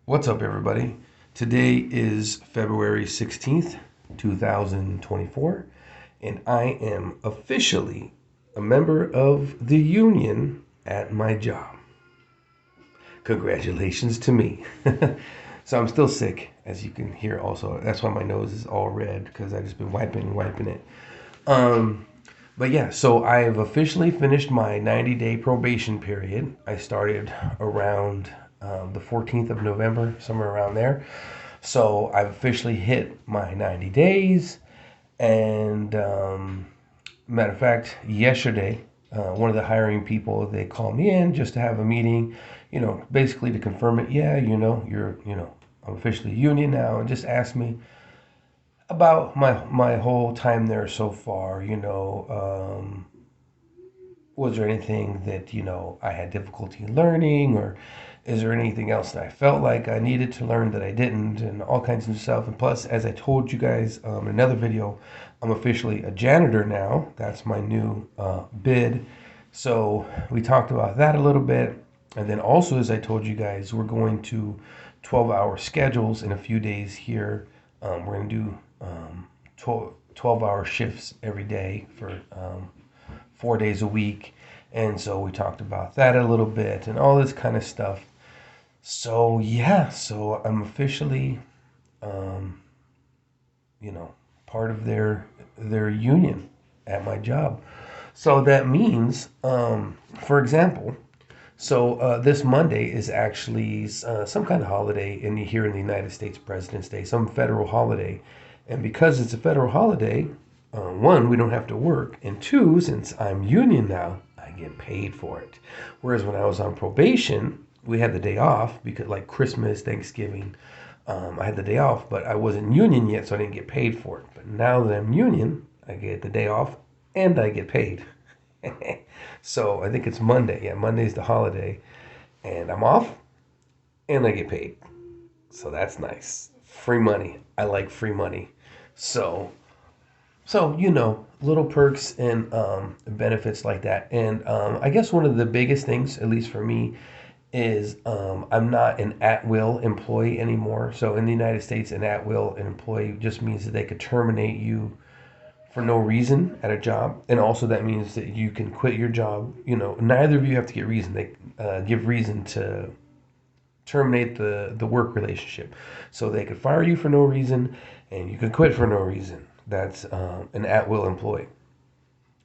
What's up, everybody? Today is February 16th, 2024, and I am officially a member of the union at my job. Congratulations to me. So I'm still sick, as you can hear also. That's why my nose is all red, because I've just been wiping it. Um, but yeah, so I have officially finished my 90-day probation period. I started around the 14th of November, somewhere around there. So I've officially hit my 90 days. And matter of fact, yesterday, one of the hiring people, they called me in just to have a meeting, basically to confirm it. Yeah, I'm officially union now, and just asked me about my whole time there so far. Was there anything that I had difficulty learning, or is there anything else that I felt like I needed to learn that I didn't, and all kinds of stuff. And plus, as I told you guys in another video, I'm officially a janitor now. That's my new bid. So we talked about that a little bit. And then also, as I told you guys, we're going to 12-hour schedules in a few days here. We're going to do 12-hour shifts every day for 4 days a week. And so we talked about that a little bit and all this kind of stuff. So yeah, so I'm officially, um, part of their union at my job. So that means, for example, this Monday is actually some kind of holiday here in the United States, President's Day, some federal holiday. And because it's a federal holiday, one, we don't have to work. And two, since I'm union now, I get paid for it. Whereas when I was on probation, we had the day off because, like Christmas, Thanksgiving, I had the day off, but I wasn't union yet, so I didn't get paid for it. But now that I'm union, I get the day off and I get paid. So I think it's Monday. Yeah, Monday's the holiday, and I'm off and I get paid. So that's nice. Free money. I like free money. So little perks and benefits like that. And I guess one of the biggest things, at least for me, is I'm not an at-will employee anymore. So in the United States, an at-will employee just means that they could terminate you for no reason at a job, and also that means that you can quit your job. Neither of you have to get reason. They give reason to terminate the work relationship. So they could fire you for no reason, and you can quit for no reason. That's an at-will employee.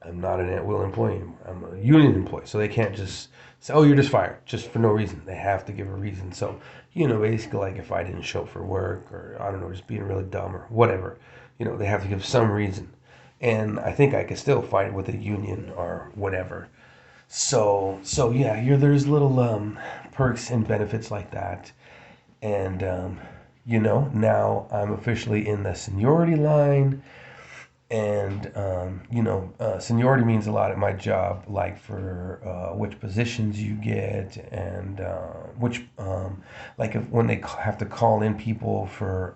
I'm not an at-will employee anymore. I'm a union employee. So they can't just say, oh, you're just fired, just for no reason. They have to give a reason. So, basically, like if I didn't show up for work, or I don't know, just being really dumb or whatever, they have to give some reason. And I think I could still fight with a union or whatever. So yeah, there's little perks and benefits like that. And, now I'm officially in the seniority line. And, seniority means a lot at my job, like for which positions you get, and like when they have to call in people for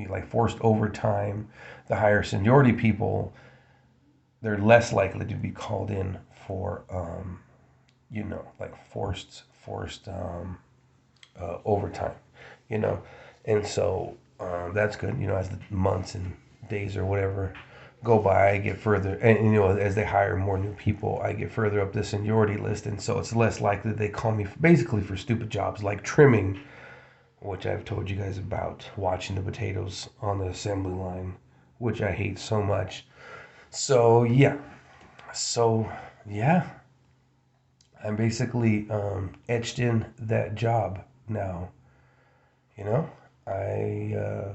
like forced overtime, the higher seniority people, they're less likely to be called in for, like forced overtime, you know, and so that's good. As the months and days or whatever go by, I get further, and as they hire more new people, I get further up the seniority list, and so it's less likely they call me basically for stupid jobs like trimming, which I've told you guys about, watching the potatoes on the assembly line, which I hate so much. So yeah, so yeah, I'm basically etched in that job now. You know, I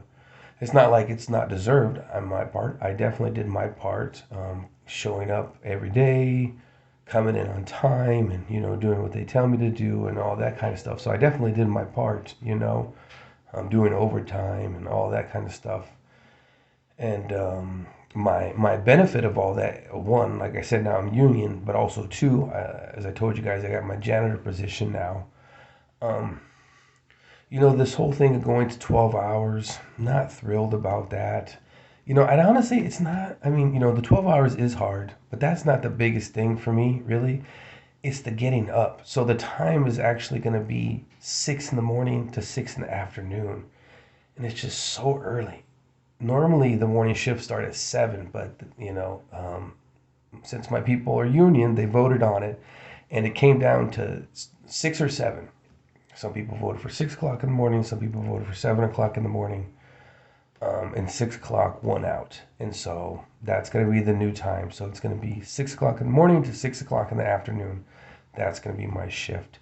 it's not like it's not deserved on my part. I definitely did my part, showing up every day, coming in on time, and doing what they tell me to do and all that kind of stuff. So I definitely did my part. Doing overtime and all that kind of stuff. And my benefit of all that, one, like I said, now I'm union, but also two, as I told you guys, I got my janitor position now. Um, this whole thing of going to 12 hours, not thrilled about that. And honestly, it's not, I mean, the 12 hours is hard, but that's not the biggest thing for me, really. it's the getting up. So the time is actually going to be 6 in the morning to 6 in the afternoon, and it's just so early. Normally the morning shift start at 7, but since my people are union, they voted on it, and it came down to 6 or 7. Some people voted for 6 o'clock in the morning. Some people voted for 7 o'clock in the morning. And 6 o'clock won out, and so that's going to be the new time. So it's going to be 6 o'clock in the morning to 6 o'clock in the afternoon. That's going to be my shift.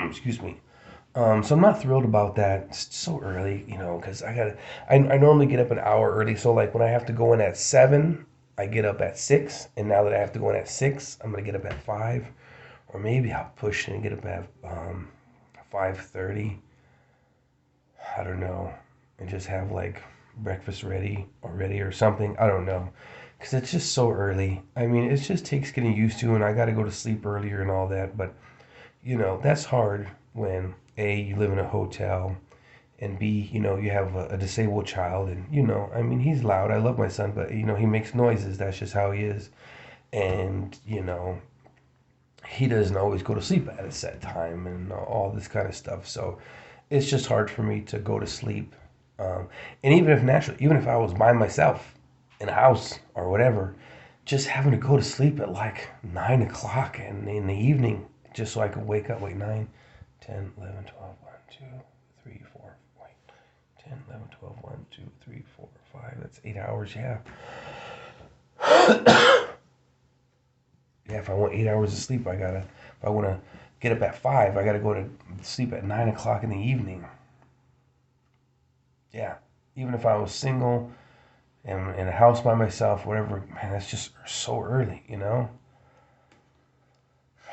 Excuse me. So I'm not thrilled about that. It's so early, because I normally get up an hour early. So like when I have to go in at 7, I get up at 6, and now that I have to go in at 6, I'm gonna get up at 5, or maybe I'll push and get up at 5:30. I don't know, and just have like breakfast ready or something. I don't know, because it's just so early. I mean, it just takes getting used to, and I got to go to sleep earlier and all that. But that's hard when A, you live in a hotel, and B, you have a disabled child, and I mean, he's loud. I love my son, but he makes noises. That's just how he is. And he doesn't always go to sleep at a set time and all this kind of stuff. So it's just hard for me to go to sleep. And even if I was by myself in a house or whatever, just having to go to sleep at like 9 o'clock in the evening, just so I could wake up like 9, 10, 11, 12, 1, 2, 3, 4, wait, 10, 11, 12, 1, 2, 3, 4, 5, that's 8 hours, yeah. Yeah, if I want 8 hours of sleep, if I want to get up at 5, I gotta go to sleep at 9 o'clock in the evening. Yeah, even if I was single and in a house by myself, whatever, man, that's just so early.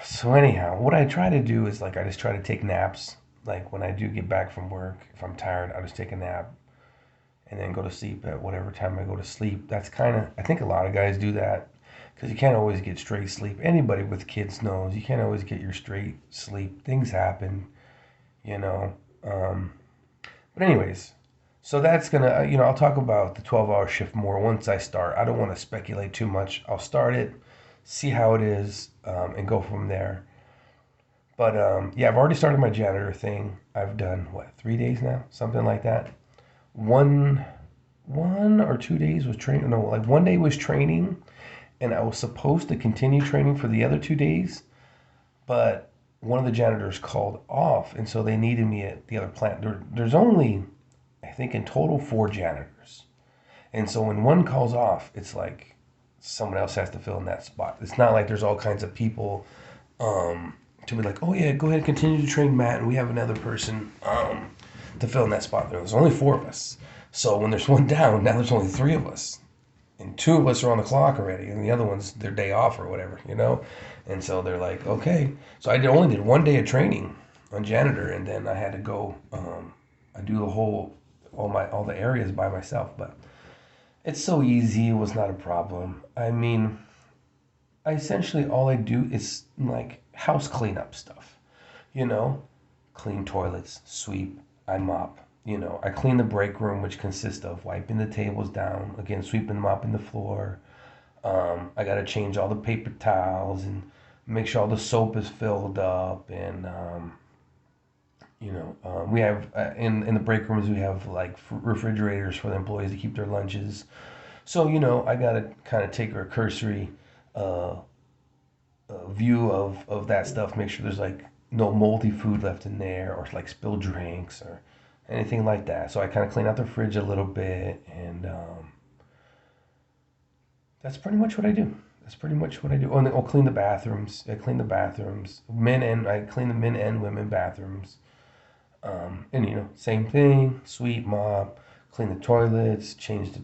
So anyhow, what I try to do is like I just try to take naps. Like when I do get back from work, if I'm tired, I just take a nap and then go to sleep at whatever time I go to sleep. That's I think a lot of guys do that because you can't always get straight sleep. Anybody with kids knows you can't always get your straight sleep. Things happen, you know. Um, but anyways, so that's gonna, I'll talk about the 12-hour shift more once I start. I don't want to speculate too much. I'll start it, see how it is, and go from there. But yeah, I've already started my janitor thing. I've done what, 3 days now, something like that. One, 1 or 2 days was training. No, like one day was training, and I was supposed to continue training for the other 2 days, but one of the janitors called off, and so they needed me at the other plant. There's only, I think, in total 4 janitors, and so when one calls off, it's like someone else has to fill in that spot. It's not like there's all kinds of people to be like, oh yeah, go ahead and continue to train Matt, and we have another person to fill in that spot. There's only 4 of us, so when there's one down, now there's only 3 of us, and 2 of us are on the clock already, and the other one's their day off or whatever. And so they're like, okay. So only did one day of training on janitor, and then I had to go. I do all the areas by myself, but it's so easy. It was not a problem. I mean, essentially all I do is like house cleanup stuff. You know, clean toilets, sweep, I mop. I clean the break room, which consists of wiping the tables down, again, sweeping, mopping the floor. I got to change all the paper towels and make sure all the soap is filled up. And, we have, in the break rooms, we have like refrigerators for the employees to keep their lunches. So, I got to kind of take a cursory uh, view of that stuff, make sure there's like no moldy food left in there or like spilled drinks or anything like that. So I kind of clean out the fridge a little bit, and that's pretty much what I do. That's pretty much what I do. Oh, and then I'll clean the bathrooms. I clean the bathrooms, I clean the men and women bathrooms. And same thing, sweep, mop, clean the toilets, change the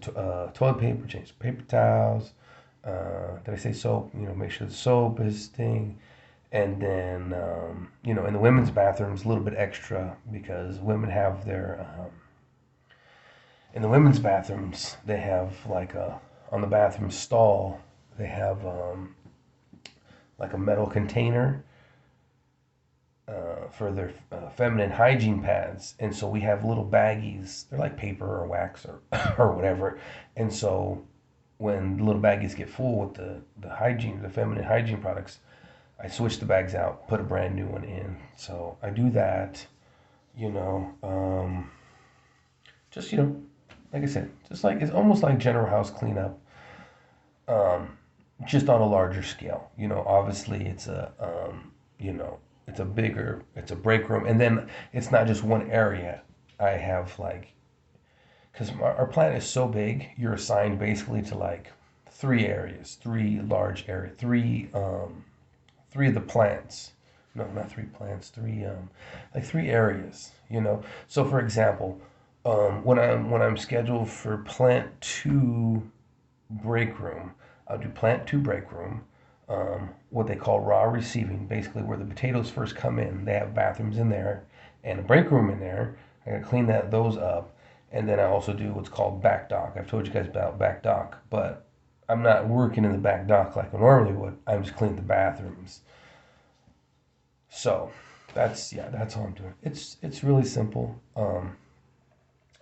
toilet paper, change the paper towels. Did I say soap? Make sure the soap is thing. And then, in the women's bathrooms, a little bit extra because women have in the women's bathrooms, they have like on the bathroom stall, they have like a metal container for their feminine hygiene pads. And so we have little baggies. They're like paper or wax or, or whatever. And so when the little baggies get full with the feminine hygiene products, I switch the bags out, put a brand new one in. So I do that, you know. Just, like I said, just like it's almost like general house cleanup, um, just on a larger scale. Obviously you know, it's a break room, and then it's not just one area. I have like, because our plant is so big, you're assigned basically to like three areas, three large areas, three of the plants. No, not three plants, like three areas. So for example, when I'm scheduled for plant two break room, I'll do plant two break room, what they call raw receiving, basically where the potatoes first come in. They have bathrooms in there and a break room in there. I gotta clean those up, and then I also do what's called back dock. I've told you guys about back dock, but I'm not working in the back dock like I normally would. I'm just cleaning the bathrooms. So that's all I'm doing. It's really simple.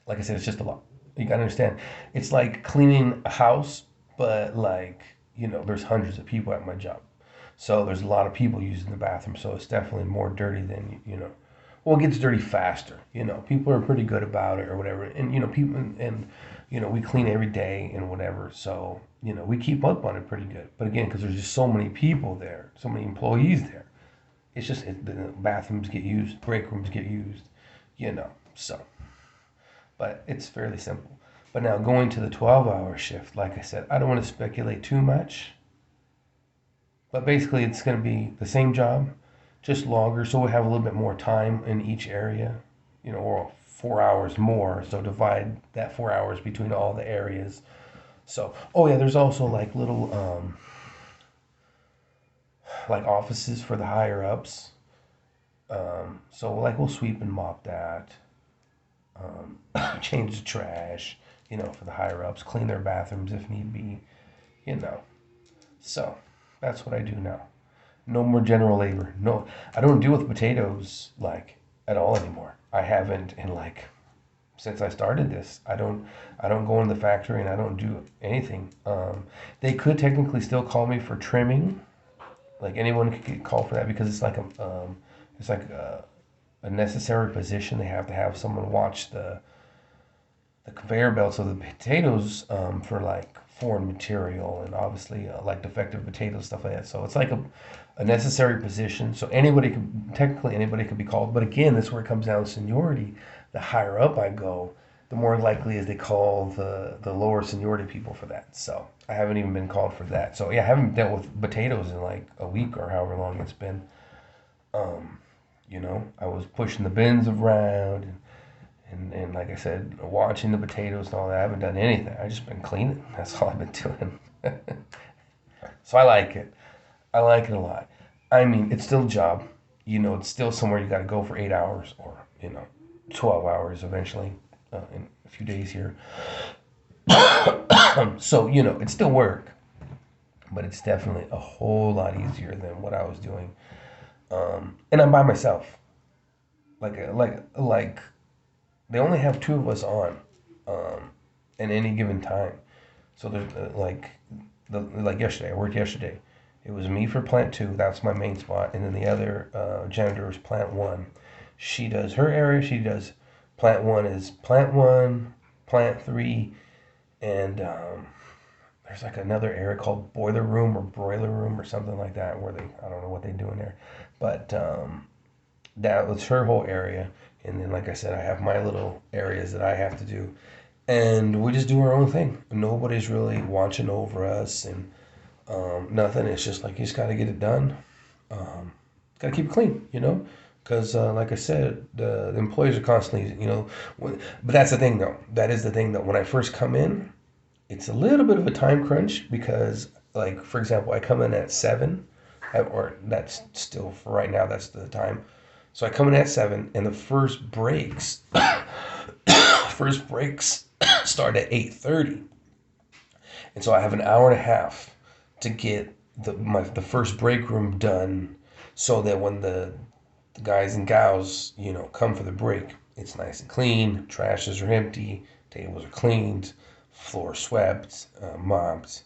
Like I said, it's just a lot. You gotta understand. It's like cleaning a house, but like, there's hundreds of people at my job. So there's a lot of people using the bathroom. So it's definitely more dirty than. Well, it gets dirty faster. People are pretty good about it or whatever. And, people, and, we clean every day and whatever. So, we keep up on it pretty good. But again, because there's just so many people there, so many employees there, it's just the bathrooms get used, break rooms get used, so. But it's fairly simple. But now going to the 12-hour shift, like I said, I don't want to speculate too much. But basically, it's going to be the same job, just longer. So we have a little bit more time in each area, or 4 hours more. So divide that 4 hours between all the areas. So, oh yeah, there's also like little, like offices for the higher ups. So like we'll sweep and mop that, change the trash, for the higher ups, clean their bathrooms if need be, you know. So that's what I do now. No more general labor. No, I don't deal with potatoes like at all anymore. I haven't in like since I started this. I don't go in the factory and I don't do anything. They could technically still call me for trimming. Like anyone could get called for that because it's like a necessary position. They have to have someone watch the conveyor belts of the potatoes, for like foreign material and obviously like defective potatoes, stuff like that. So it's like a necessary position. So technically anybody could be called. But again, this is where it comes down to seniority. The higher up I go, the more likely is they call the lower seniority people for that. So I haven't even been called for that. So yeah, I haven't dealt with potatoes in like a week or however long it's been. I was pushing the bins around and like I said, watching the potatoes and all that. I haven't done anything. I've just been cleaning. That's all I've been doing. So I like it. I like it a lot. I mean, it's still a job. It's still somewhere you got to go for 8 hours or, 12 hours eventually, in a few days here. So, it's still work, but it's definitely a whole lot easier than what I was doing. And I'm by myself. Like they only have two of us on, at any given time. So there's like yesterday. I worked yesterday. It was me for plant two. That's my main spot, and then the other janitor is plant one. She does her area. She does plant one is plant one, plant three, and there's like another area called boiler room or broiler room or something like that where I don't know what they do in there, but that was her whole area. And then, like I said, I have my little areas that I have to do, and we just do our own thing. Nobody's really watching over us and nothing. It's just like you just got to get it done. Got to keep it clean. Because like I said, the employees are constantly, but that's the thing though. That is the thing that when I first come in, it's a little bit of a time crunch because, like, for example, I come in at 7, or that's still for right now, that's the time. So I come in at 7, and the first breaks, start at 8:30, and so I have an hour and a half to get the first break room done, so that when the guys and gals, come for the break, it's nice and clean, trashes are empty, tables are cleaned, floor swept, mopped,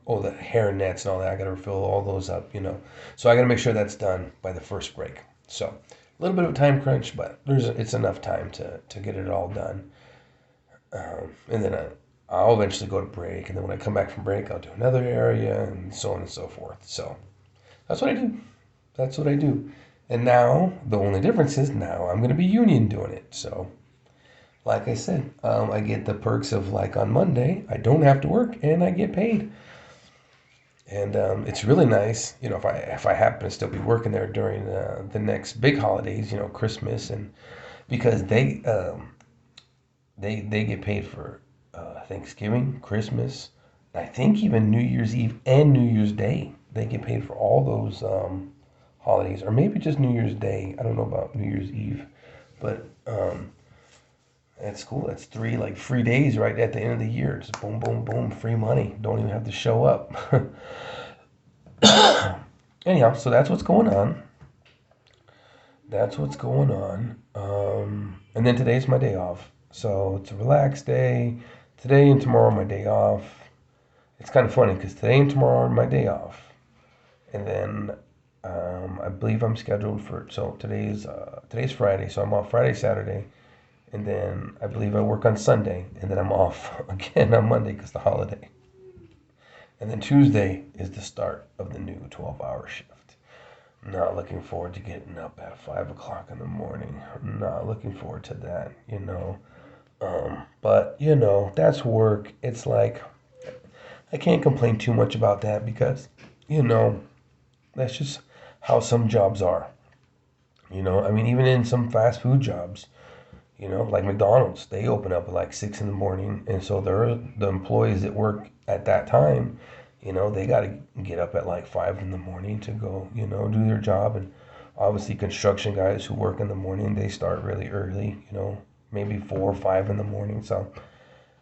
all the hair nets and all that. I got to fill all those up. So I got to make sure that's done by the first break. So a little bit of a time crunch, but it's enough time to get it all done. And then I'll eventually go to break, and then when I come back from break, I'll do another area, and so on and so forth. So that's what I do. That's what I do. And now the only difference is now I'm going to be union doing it. So, like I said, I get the perks of like on Monday I don't have to work and I get paid, and it's really nice. If I happen to still be working there during the next big holidays, Christmas, and because they get paid for Thanksgiving, Christmas, I think even New Year's Eve and New Year's Day. They get paid for all those holidays, or maybe just New Year's Day. I don't know about New Year's Eve, but that's cool. That's 3 like free days right at the end of the year. Just boom, boom, boom, free money. Don't even have to show up. Anyhow, so that's what's going on. That's what's going on. And then today's my day off. So it's a relaxed day. Today and tomorrow my day off. It's kind of funny because today and tomorrow are my day off. And then I believe I'm scheduled so today's Friday, so I'm off Friday, Saturday, and then I believe I work on Sunday, and then I'm off again on Monday because the holiday. And then Tuesday is the start of the new 12-hour shift. Not looking forward to getting up at 5 o'clock in the morning. Not looking forward to that. But that's work. It's like I can't complain too much about that because that's just how some jobs are. I mean, even in some fast food jobs, like McDonald's, they open up at like 6 in the morning, and so the employees that work at that time, they got to get up at like 5 in the morning to go, do their job. And obviously, construction guys who work in the morning, they start really early, maybe 4 or 5 in the morning. So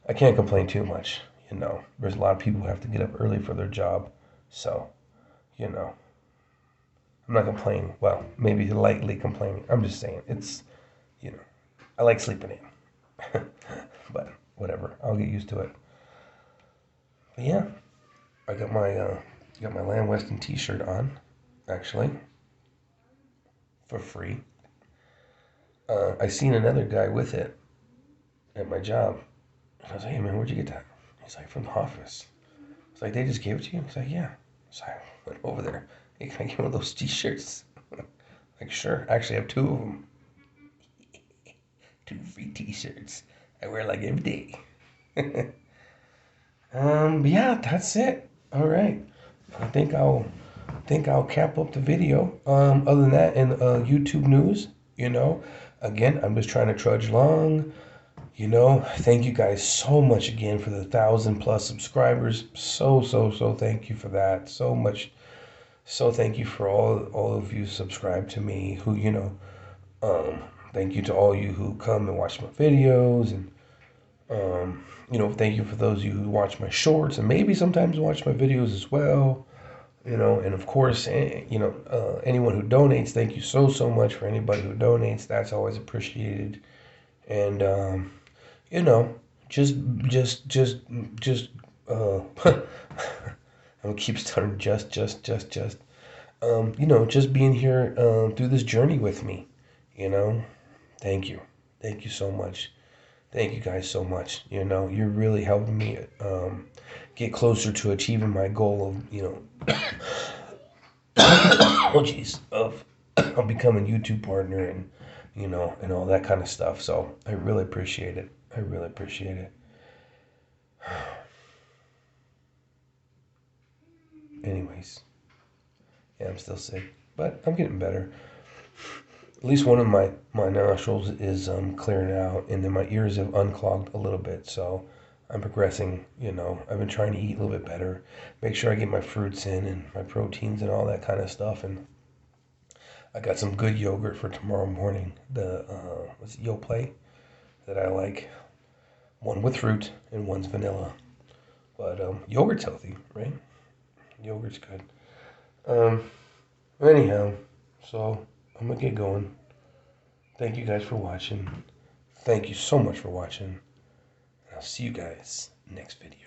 I can't complain too much. There's a lot of people who have to get up early for their job. So, I'm not complaining. Well, maybe lightly complaining. I'm just saying you know, I like sleeping in. But whatever, I'll get used to it. But yeah, I got my Lamb Weston T-shirt on, actually, for free. I seen another guy with it at my job. And I was like, hey man, where'd you get that? He's like, from the office. It's like, they just gave it to you? He's like, yeah. So I went over there. Hey, can I get one of those T-shirts? Like, sure. Actually, I have 2 of them. 2 free T-shirts. I wear like every day. But yeah, that's it. All right. I think I'll cap up the video. Other than that, in YouTube news, again, I'm just trying to trudge along. Thank you guys so much again for the 1,000+ subscribers. So thank you for that. So much. So thank you for all of you subscribe to me who, thank you to all you who come and watch my videos, and thank you for those of you who watch my shorts and maybe sometimes watch my videos as well. And of course, anyone who donates, thank you so much for anybody who donates. That's always appreciated. And just I'm gonna keep stuttering. Just just being here through this journey with me. Thank you so much. Thank you guys so much. You're really helping me get closer to achieving my goal of oh jeez, of becoming a YouTube partner, and and all that kind of stuff. So I really appreciate it. I really appreciate it. Anyways, yeah, I'm still sick, but I'm getting better. At least one of my nostrils is clearing out, and then my ears have unclogged a little bit. So I'm progressing. I've been trying to eat a little bit better, make sure I get my fruits in and my proteins and all that kind of stuff. And I got some good yogurt for tomorrow morning. The what's it, Yoplait, that I like. One with fruit and one's vanilla. But yogurt's healthy, right? Yogurt's good. Anyhow, so I'm gonna get going. Thank you guys for watching. Thank you so much for watching. I'll see you guys next video.